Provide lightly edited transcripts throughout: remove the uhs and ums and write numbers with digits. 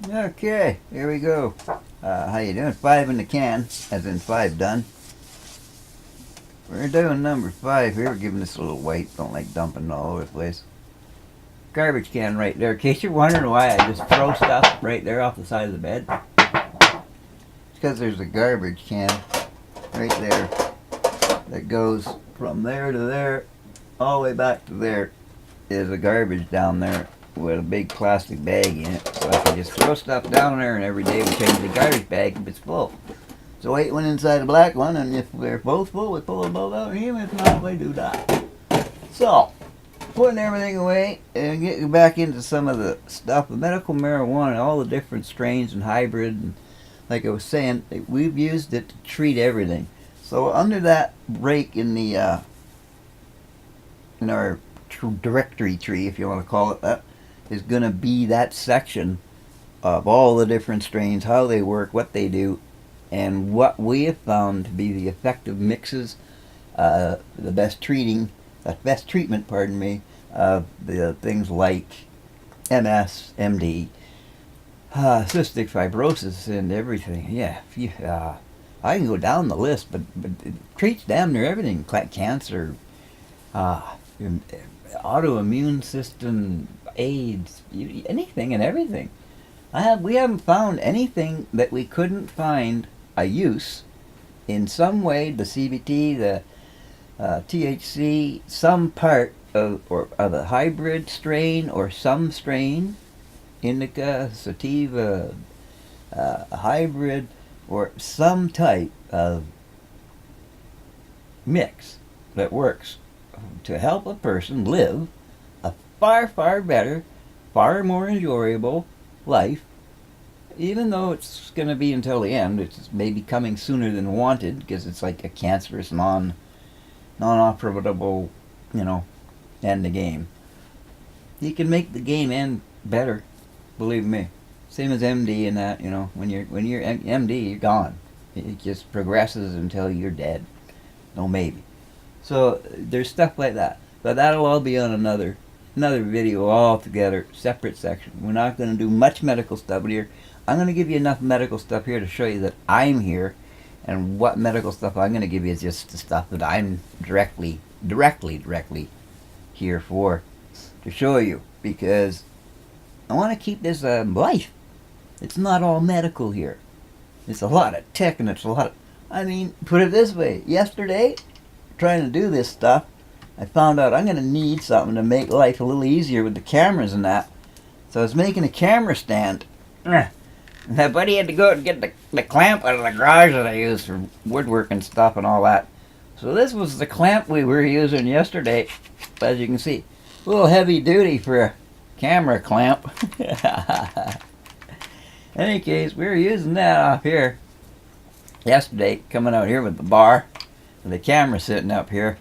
Okay, here we go. How you doing? 5 in the can, as in 5 done. We're doing number 5 here. We're giving this a little weight. Don't like dumping all over the place. Garbage can right there. In case you're wondering why I just throw stuff right there off the side of the bed. It's because there's a garbage can right there that goes from there to there, all the way back to there. Is a garbage down there with a big plastic bag in it. So I can just throw stuff down there, and every day we change the garbage bag if it's full. So 8 went inside the black one, and if they're both full, we pull them both out here. If not, we do that. So, putting everything away and getting back into some of the stuff, the medical marijuana, all the different strains and hybrid, and like I was saying, we've used it to treat everything. So under that break in the in our directory tree, if you want to call it that, is going to be that section of all the different strains, how they work, what they do, and what we have found to be the effective mixes, the best treatment, pardon me, of the things like MS, MD, cystic fibrosis, and everything. Yeah, I can go down the list, but it treats damn near everything: cancer, autoimmune system, AIDS, anything and everything. We haven't found anything that we couldn't find a use in some way. The CBT, the THC, some part of a hybrid strain or some strain, indica, sativa, a hybrid, or some type of mix that works to help a person live a far, far better, far more enjoyable life, even though it's going to be until the end. It's maybe coming sooner than wanted because it's like a cancerous, non-operable, end the game. You can make the game end better, believe me. Same as MD and that, when you're MD, you're gone. It just progresses until you're dead. No maybe. So there's stuff like that, but that'll all be on another video altogether, separate section. We're not going to do much medical stuff here. I'm going to give you enough medical stuff here to show you that I'm here, and what medical stuff I'm going to give you is just the stuff that I'm directly here for, to show you, because I want to keep this life. It's not all medical here. It's a lot of tech, and it's a lot of, put it this way, yesterday, trying to do this stuff, I found out I'm going to need something to make life a little easier with the cameras and that. So I was making a camera stand. My buddy had to go and get the clamp out of the garage that I use for woodworking stuff and all that. So this was the clamp we were using yesterday. As you can see, a little heavy duty for a camera clamp. In any case, we were using that off here yesterday, coming out here with the bar and the camera sitting up here.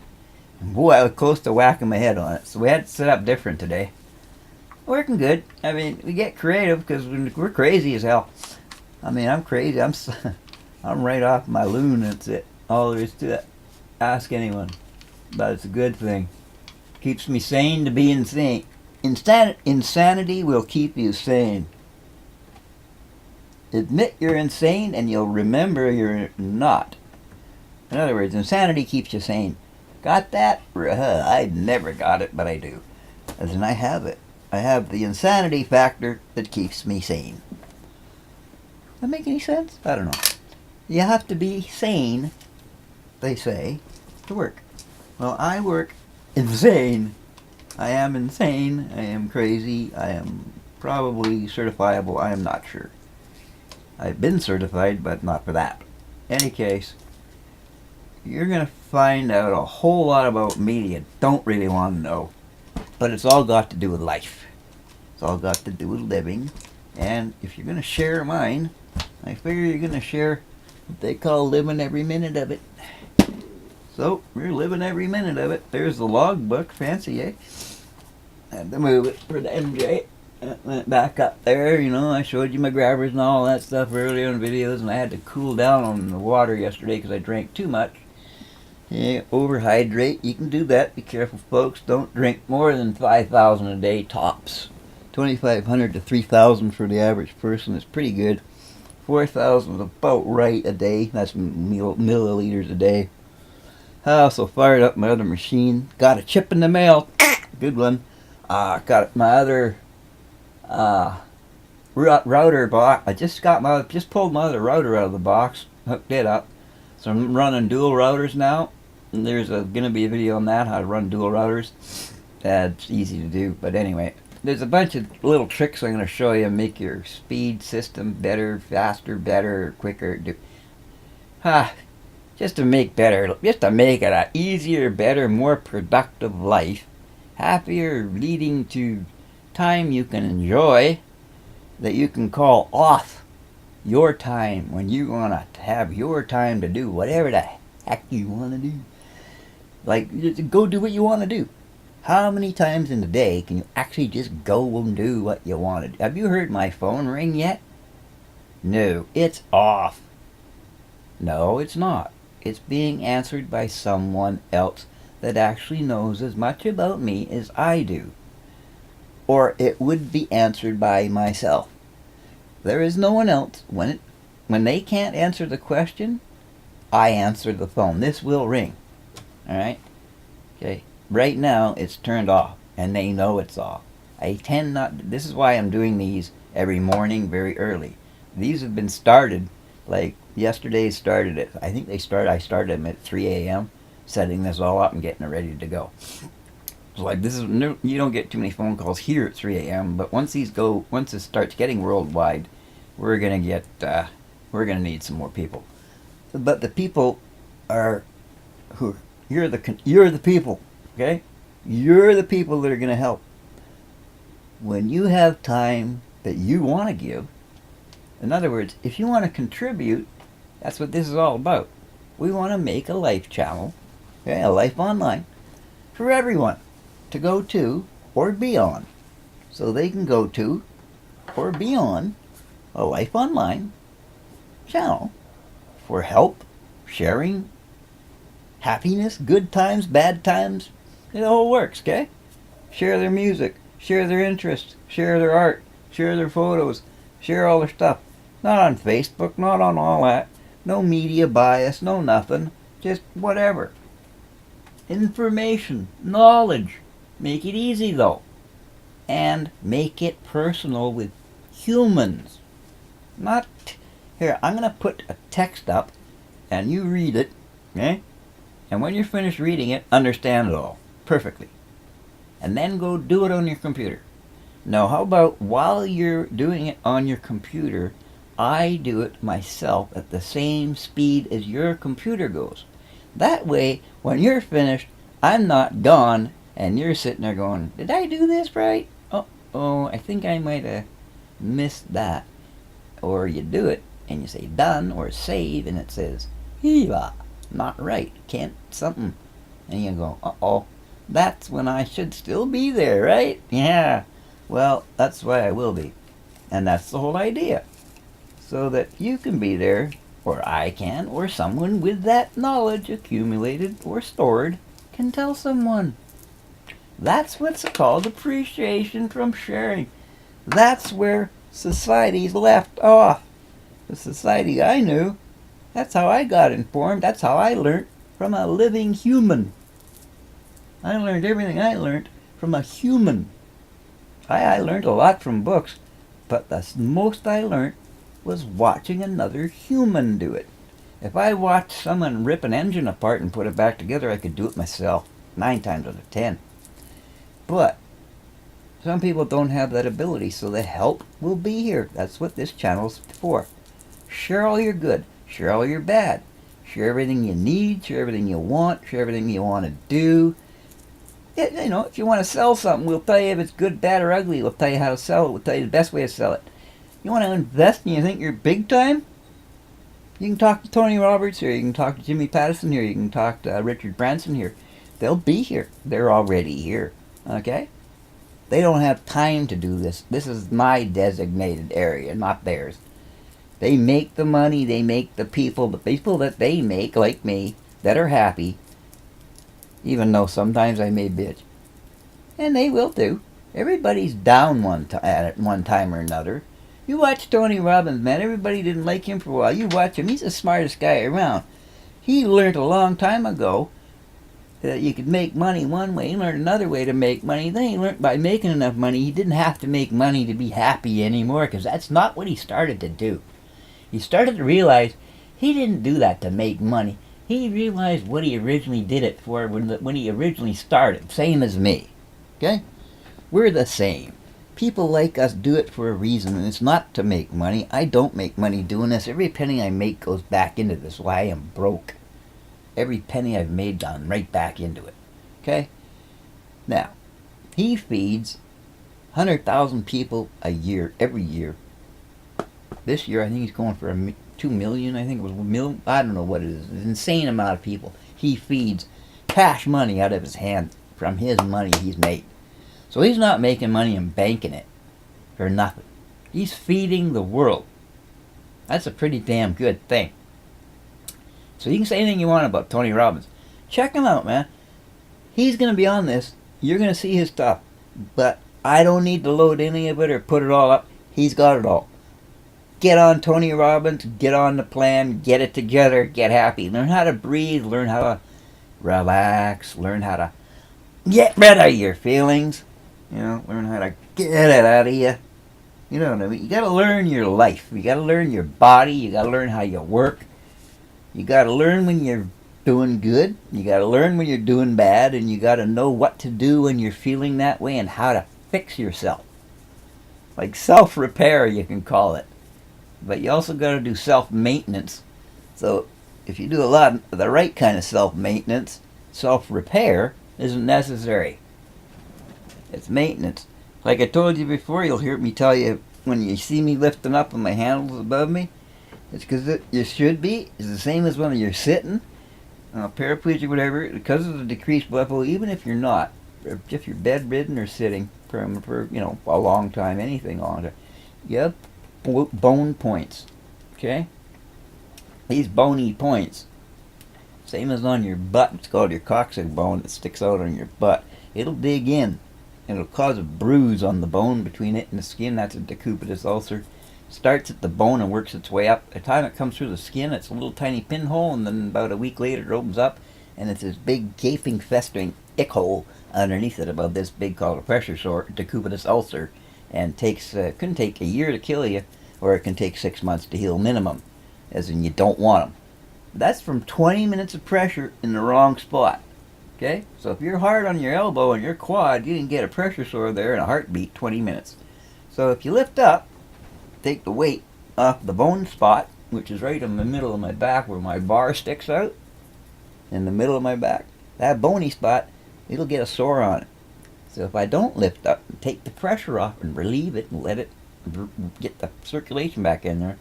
And boy, I was close to whacking my head on it. So we had to set up different today. Working good. We get creative because we're crazy as hell. I'm crazy. I'm right off my loon. That's it. All there is to it. Ask anyone. But it's a good thing. Keeps me sane to be insane. Insanity will keep you sane. Admit you're insane and you'll remember you're not. In other words, insanity keeps you sane. Got that? I never got it, but I do. As in, I have it. I have the insanity factor that keeps me sane. Does that make any sense? I don't know. You have to be sane, they say, to work. Well, I work insane. I am insane. I am crazy. I am probably certifiable. I am not sure. I've been certified, but not for that. Any case, you're going to find out a whole lot about me you don't really want to know. But it's all got to do with life. It's all got to do with living. And if you're going to share mine, I figure you're going to share what they call living every minute of it. So, we're living every minute of it. There's the logbook. Fancy, eh? Had to move it for the MJ. Went back up there, I showed you my grabbers and all that stuff earlier in videos, and I had to cool down on the water yesterday because I drank too much. Yeah, overhydrate. You can do that. Be careful, folks. Don't drink more than 5,000 a day tops. 2,500 to 3,000 for the average person is pretty good. 4,000 is about right a day. That's milliliters a day. I also fired up my other machine. Got a chip in the mail. Good one. Got my other router box. I just pulled my other router out of the box. Hooked it up. So I'm running dual routers now. And there's gonna be a video on that, how to run dual routers. It's easy to do, but anyway, there's a bunch of little tricks I'm gonna show you. Make your speed system better, faster, better, quicker. Just to make it an easier, better, more productive life, happier, leading to time you can enjoy, that you can call off your time when you want to have your time to do whatever the heck you want to do. Like, just go do what you want to do. How many times in a day can you actually just go and do what you want to do? Have you heard my phone ring yet? No, it's off. No, it's not. It's being answered by someone else that actually knows as much about me as I do. Or it would be answered by myself. There is no one else. When they can't answer the question, I answer the phone. This will ring. Alright? Okay. Right now it's turned off, and they know it's off. I tend not. This is why I'm doing these every morning very early. These have been started, like yesterday started at, I started them at 3 a.m. setting this all up and getting it ready to go. So like you don't get too many phone calls here at 3 a.m. But once it starts getting worldwide, we're gonna need some more people. But the people are you're the people, okay? You're the people that are gonna help. When you have time that you want to give, in other words, if you want to contribute, that's what this is all about. We want to make a life channel, okay, a life online, for everyone to go to or be on. So they can go to or be on a life online channel for help, sharing, happiness, good times, bad times. It all works, okay? Share their music, share their interests, share their art, share their photos, share all their stuff. Not on Facebook, not on all that. No media bias, no nothing. Just whatever. Information, knowledge. Make it easy though. And make it personal with humans. Not, here, I'm going to put a text up and you read it, okay? And when you're finished reading it, understand it all perfectly. And then go do it on your computer. Now, how about while you're doing it on your computer, I do it myself at the same speed as your computer goes. That way, when you're finished, I'm not gone and you're sitting there going, did I do this right? Oh, I think I might have missed that. Or you do it and you say done or save and it says, not right, can't something. And you go, uh-oh, that's when I should still be there, right? Yeah, well, that's why I will be. And that's the whole idea. So that you can be there, or I can, or someone with that knowledge accumulated or stored can tell someone. That's what's called appreciation from sharing. That's where society's left off. The society I knew, that's how I got informed. That's how I learned from a living human. I learned everything I learned from a human. I learned a lot from books, but the most I learned was watching another human do it. If I watched someone rip an engine apart and put it back together, I could do it myself, 9 times out of 10. But some people don't have that ability, so the help will be here. That's what this channel's for. Share all your good, share all your bad, share everything you need, share everything you want, share everything you want to do. You know, if you want to sell something, we'll tell you if it's good, bad, or ugly. We'll tell you how to sell it. We'll tell you the best way to sell it. You want to invest and you think you're big time? You can talk to Tony Roberts here. You can talk to Jimmy Pattison here. You can talk to Richard Branson here. They'll be here. They're already here. Okay? They don't have time to do this. This is my designated area, not theirs. They make the money. They make the people that they make, like me, that are happy, even though sometimes I may bitch. And they will too. Everybody's down at one time or another. You watch Tony Robbins, man. Everybody didn't like him for a while. You watch him. He's the smartest guy around. He learned a long time ago that you could make money one way. He learned another way to make money. Then he learned by making enough money, he didn't have to make money to be happy anymore, because that's not what he started to do. He started to realize he didn't do that to make money. He realized what he originally did it for when he originally started. Same as me. Okay? We're the same. People like us do it for a reason, and it's not to make money. I don't make money doing this. Every penny I make goes back into this. Why I am broke. Every penny I've made gone right back into it. Okay? Now, he feeds 100,000 people a year, every year. This year, I think he's going for 2 million. I think it was I don't know what it is. It's an insane amount of people. He feeds cash money out of his hand from his money he's made. So he's not making money and banking it for nothing. He's feeding the world. That's a pretty damn good thing. So you can say anything you want about Tony Robbins. Check him out, man. He's going to be on this. You're going to see his stuff. But I don't need to load any of it or put it all up. He's got it all. Get on Tony Robbins. Get on the plan. Get it together. Get happy. Learn how to breathe. Learn how to relax. Learn how to get rid of your feelings. You know, learn how to get it out of you. You know what I mean? You got to learn your life. You got to learn your body. You got to learn how you work. You got to learn when you're doing good. You got to learn when you're doing bad. And you got to know what to do when you're feeling that way and how to fix yourself. Like self-repair, you can call it. But you also got to do self-maintenance. So if you do a lot of the right kind of self-maintenance, self-repair isn't necessary. It's maintenance. Like I told you before, you'll hear me tell you when you see me lifting up and my handles above me, it's because you should be. It's the same as when you're sitting, paraplegic, whatever, because of the decreased blood flow, even if you're not, if you're bedridden or sitting for a long time, anything long time, you have bone points, okay? These bony points, same as on your butt, it's called your coccyx bone that sticks out on your butt. It'll dig in. It'll cause a bruise on the bone between it and the skin. That's a decubitus ulcer. Starts at the bone and works its way up. By the time it comes through the skin, it's a little tiny pinhole, and then about a week later it opens up, and it's this big gaping, festering ick hole underneath it about this big called a pressure sore, decubitus ulcer, and can take a year to kill you, or it can take 6 months to heal minimum, as in you don't want them. That's from 20 minutes of pressure in the wrong spot. Okay? So if you're hard on your elbow and your quad, you can get a pressure sore there in a heartbeat, 20 minutes. So if you lift up, take the weight off the bone spot, which is right in the middle of my back where my bar sticks out, in the middle of my back, that bony spot, it'll get a sore on it. So if I don't lift up and take the pressure off and relieve it and let it get the circulation back in there,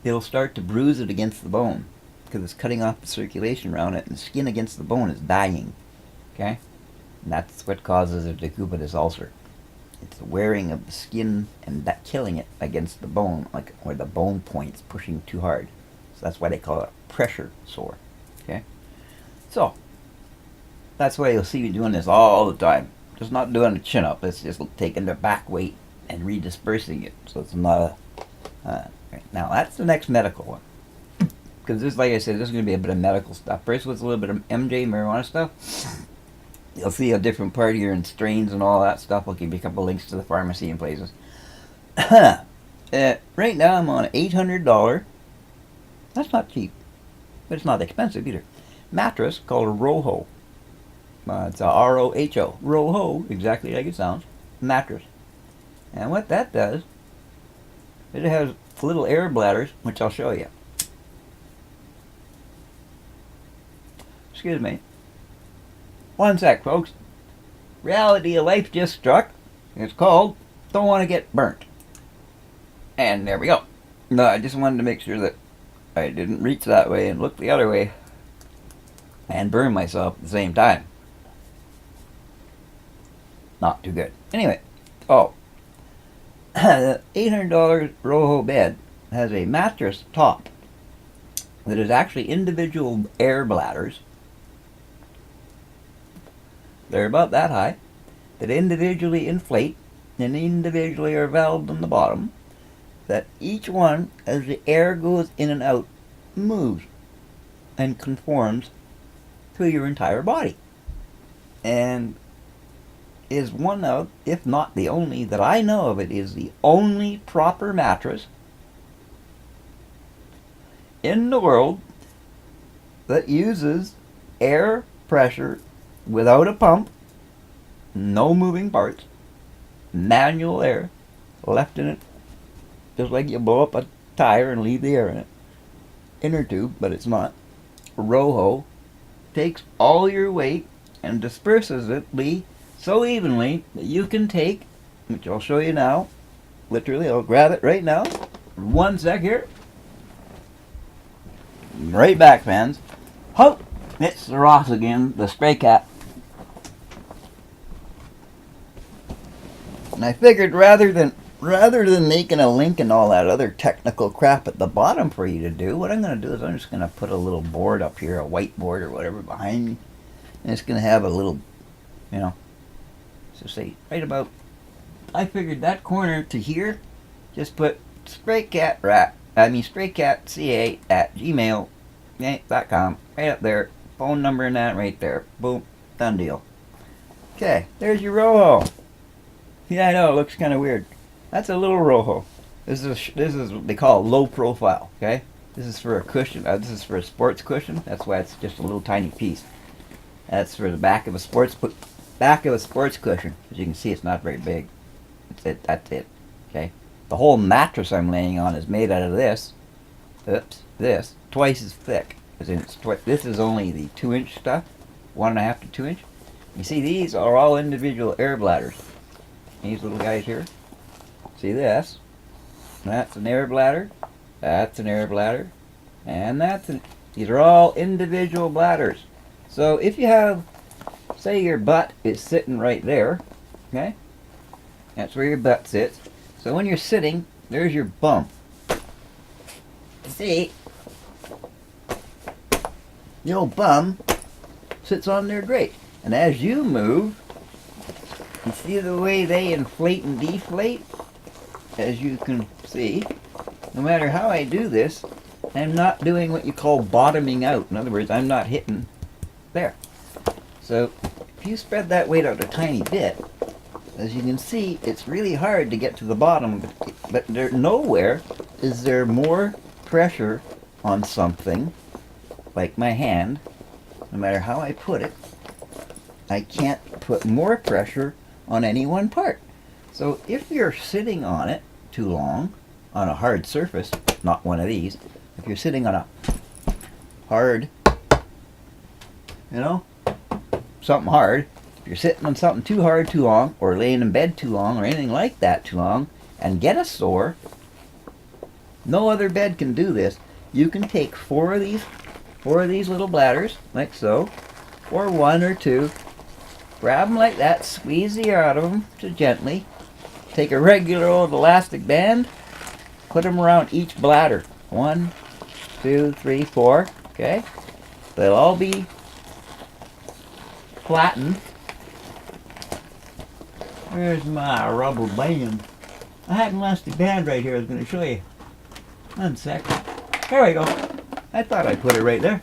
it'll start to bruise it against the bone, because it's cutting off the circulation around it, and the skin against the bone is dying. Okay? And that's what causes a decubitus ulcer. It's the wearing of the skin and that killing it against the bone, like where the bone point's pushing too hard. So that's why they call it a pressure sore. Okay? So, that's why you'll see me doing this all the time. Just not doing a chin up, it's just taking the back weight and redispersing it. So it's not a... now, that's the next medical one. Because this, like I said, this is going to be a bit of medical stuff. First with a little bit of MJ, marijuana stuff. You'll see a different part here and strains and all that stuff. I'll give you a couple links to the pharmacy and places. Right now I'm on an $800. That's not cheap. But it's not expensive either. Mattress called a Rojo. It's a R-O-H-O. Rojo, exactly like it sounds. Mattress. And what that does, it has little air bladders, which I'll show you. Excuse me. One sec, folks. Reality of life just struck. It's called Don't Want to Get Burnt. And there we go. No, I just wanted to make sure that I didn't reach that way and look the other way and burn myself at the same time. Not too good. Anyway, the $800 Rojo bed has a mattress top that is actually individual air bladders. They're about that high. that individually inflate and individually are valved on the bottom, that each one, as the air goes in and out, moves and conforms to your entire body. And is one of, if not the only, that I know of, it is the only proper mattress in the world that uses air pressure without a pump, no moving parts, manual air left in it, just like you blow up a tire and leave the air in it. Inner tube, but it's not. Rojo takes all your weight and disperses it so evenly that you can take, which I'll show you now, literally, I'll grab it right now, 1 sec here, right back, fans. Ho! It's the Ross again, the stray cat. And I figured rather than making a link and all that other technical crap at the bottom for you to do, what I'm going to do is I'm just going to put a little board up here, a whiteboard or whatever behind me. And it's going to have a little, so say right about, I figured that corner to here, just put straycatca@gmail.com, right up there, phone number and that right there. Boom, done deal. Okay, there's your Rojo. Yeah, I know, it looks kind of weird. That's a little Rojo. This is what they call low profile, okay? This is for a cushion. This is for a sports cushion. That's why it's just a little tiny piece. That's for the back of a sports cushion. As you can see, it's not very big. That's it. Okay? The whole mattress I'm laying on is made out of this. This twice as thick. As in this is only the 2-inch stuff, 1.5 to 2 inch. You see, these are all individual air bladders. These little guys here. See this? That's an air bladder. That's an air bladder. And these are all individual bladders. So if you have, say your butt is sitting right there, okay? That's where your butt sits. So when you're sitting, there's your bum. See? The old bum sits on there great. And as you move, you see the way they inflate and deflate? As you can see, no matter how I do this, I'm not doing what you call bottoming out. In other words, I'm not hitting there. So if you spread that weight out a tiny bit, as you can see, it's really hard to get to the bottom, but nowhere is there more pressure on something like my hand. No matter how I put it, I can't put more pressure on any one part. So if you're sitting on it too long, on a hard surface, not one of these, if you're sitting on a hard, something hard, if you're sitting on something too hard too long, or laying in bed too long, or anything like that too long, and get a sore, no other bed can do this. You can take four of these little bladders, like so, or 1 or 2, grab them like that, squeeze the air out of them just gently, take a regular old elastic band, put them around each bladder. 1, 2, 3, 4, okay? They'll all be flattened. Where's my rubber band? I had an elastic band right here I was going to show you. 1 sec. There we go. I thought I put it right there.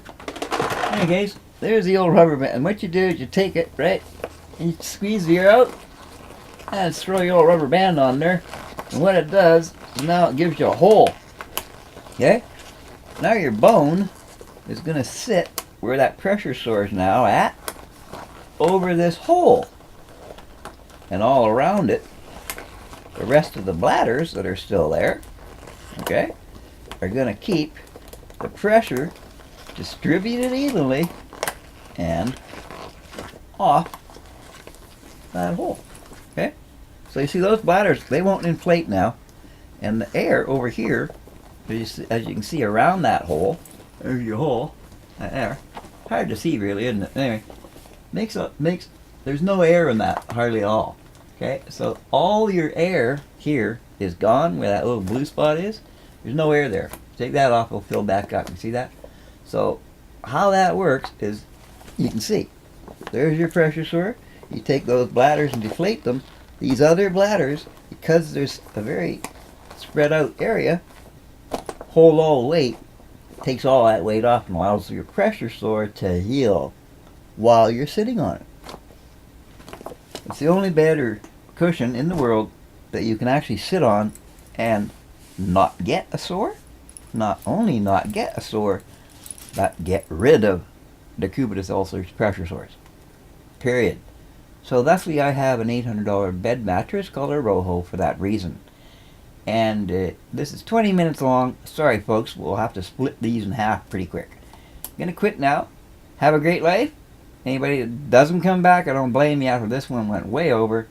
In any case, there's the old rubber band. And what you do is you take it, right, and you squeeze the air out, and throw your old rubber band on there. And what it does is now it gives you a hole. Okay? Now your bone is going to sit where that pressure sore is now at, over this hole. And all around it, the rest of the bladders that are still there, okay, are going to keep the pressure distributed evenly and off that hole. Okay? So you see those bladders, they won't inflate now. And the air over here, as you can see around that hole, there's your hole, that air. Hard to see really, isn't it? Anyway, there's no air in that, hardly at all. Okay? So all your air here is gone, where that little blue spot is. There's no air there. Take that off, it'll fill back up. You see that? So how that works is, you can see, there's your pressure sore. You take those bladders and deflate them. These other bladders, because there's a very spread out area, hold all the weight, takes all that weight off and allows your pressure sore to heal while you're sitting on it. It's the only bed or cushion in the world that you can actually sit on and not get a sore. Not only not get a sore, but get rid of the cubitus ulcers, pressure sores. Period. So that's why I have an $800 bed mattress called a Rojo for that reason. And this is 20 minutes long. Sorry folks, we'll have to split these in half pretty quick. I'm going to quit now. Have a great life. Anybody that doesn't come back, I don't blame you after this one went way over.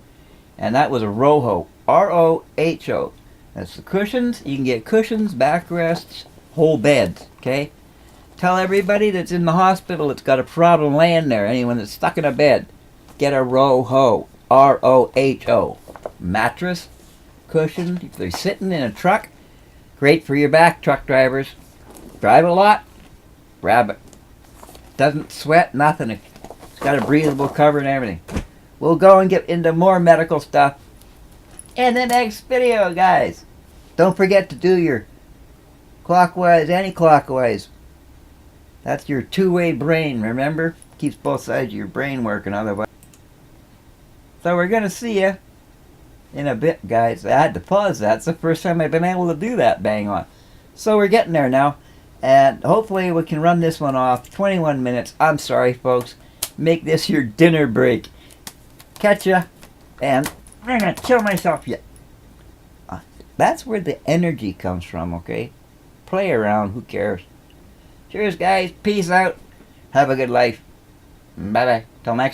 And that was a Rojo. R-O-H-O. That's the cushions. You can get cushions, backrests, whole beds. Okay? Tell everybody that's in the hospital that's got a problem laying there, anyone that's stuck in a bed, get a Rojo. R-O-H-O. Mattress, cushion. If they're sitting in a truck, great for your back, truck drivers. Drive a lot, grab it. Doesn't sweat, nothing. It's got a breathable cover and everything. We'll go and get into more medical stuff in the next video, guys. Don't forget to do your clockwise, anti-clockwise. That's your two-way brain, remember? Keeps both sides of your brain working otherwise. So we're going to see you in a bit, guys. I had to pause that. It's the first time I've been able to do that bang on. So we're getting there now. And hopefully we can run this one off. 21 minutes. I'm sorry, folks. Make this your dinner break. Catch ya. And I'm going to kill myself yet. That's where the energy comes from, okay? Play around. Who cares? Cheers, guys. Peace out. Have a good life. Bye-bye. Till next